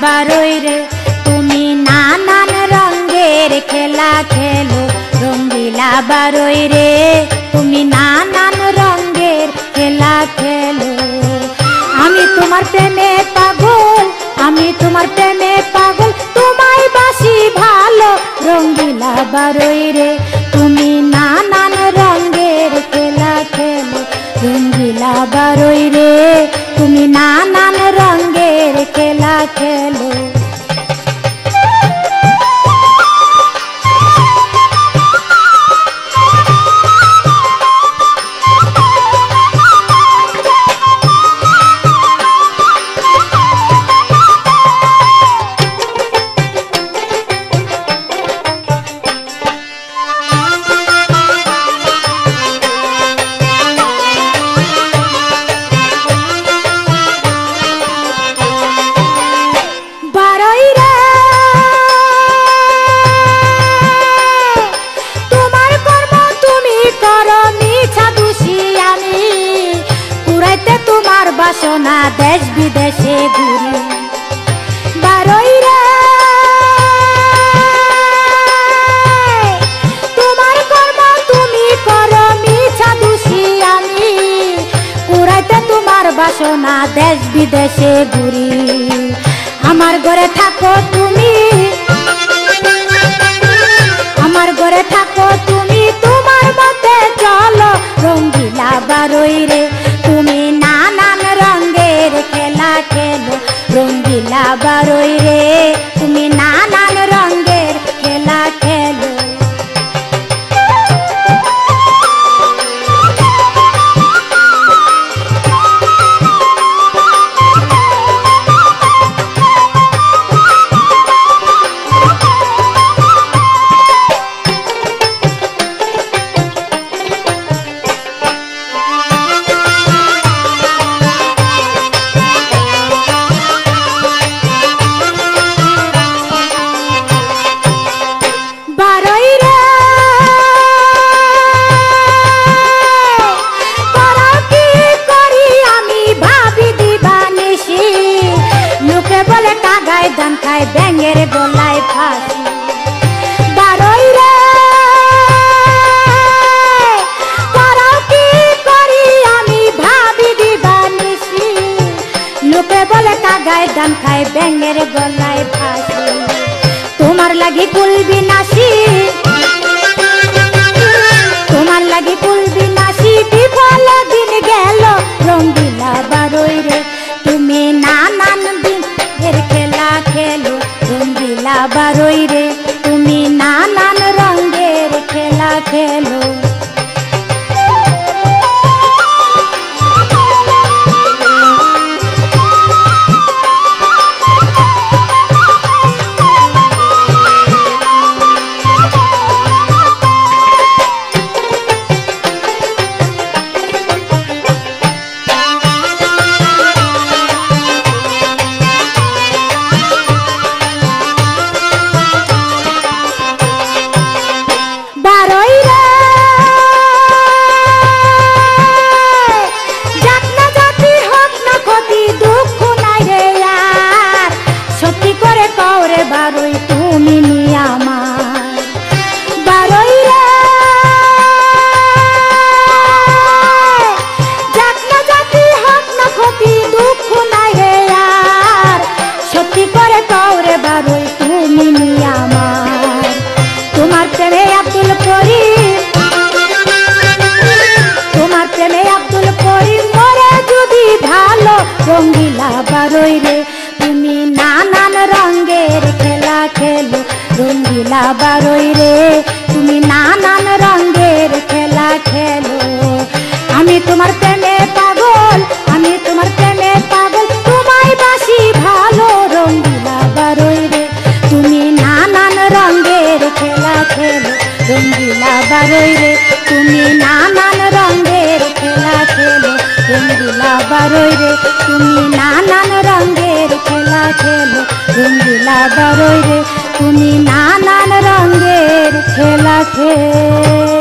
বারোই রে তুমি নানান রঙের খেলা খেলো রঙ্গিলা বারোই রে তুমি নানান রঙের খেলা খেলো। আমি তোমার প্রেমে পাগল, আমি তোমার প্রেমে পাগল, তোমায় বাসি ভালো রঙ্গিলা বারোই রে তুমি নানান রঙের খেলা খেলো রঙ্গিলা বারোই রে তুমি নানান রঙের খেলা খেলো। বাসনা দেশ বিদেশে ঘুরি বারোই রে তোমার কর্ম তুমি করো মিছা দোষী আমি পুরাইতে তোমার বাসনা দেশ বিদেশে ঘুরি। আমার ঘরে থাকো তুমি, আমার ঘরে থাকো তুমি, তোমার মতে চলো রঙ্গিলা বারোই রে তুমি নানান রঙের খেলা খেলো রঙ্গিলা বারোই রে তুমি নানান রঙের খেলা খেলো। গান খায় ব্যাঙের গলায় ফাঁসি বারোই রে করাও কি করি আমি ভাবি দিবানিসি লোকে বলে কাগায় গান খায় ব্যাঙের গলায় ফাঁসি। তোমার লাগি কুল বিনাশী, তোমার লাগি কুল বিনাশী বিফল দিন গেল রঙ্গিলা বারোই রে তুমি নানান দিন খেলা খেলো রঙ্গিলা বারোই রে তুমি নানান রঙের খেলা খেলো। বারোই তুমি নিয়ে আমার বারোই রে যাক না জাতি হোক না ক্ষতি দুঃখ নাই রে আর সত্যি করে কওরে বারোই তুমি নিয়ে আমার। তোমার প্রেমে আব্দুল করিম, তোমার প্রেমে আব্দুল করিম মরে যদি ভালো রঙ্গিলা বারোই রে তুমি নানান রঙের খেলা খেলো রঙ্গিলা বারোই রে তুমি নানান রঙের খেলা খেলো। আমি তোমার প্রেমে পাগল, আমি তোমার প্রেমে পাগল, তোমায় বাসি ভালো রঙ্গিলা বারোই রে তুমি নানান রঙের খেলা খেলো রঙ্গিলা বারোই রে তুমি নানান রঙের খেলা খেলো রঙ্গিলা বারোই রে তুমি নানান রঙের খেলা খেলো রঙ্গিলা বারোই রে তুমি নানান রঙের খেলা খেলো।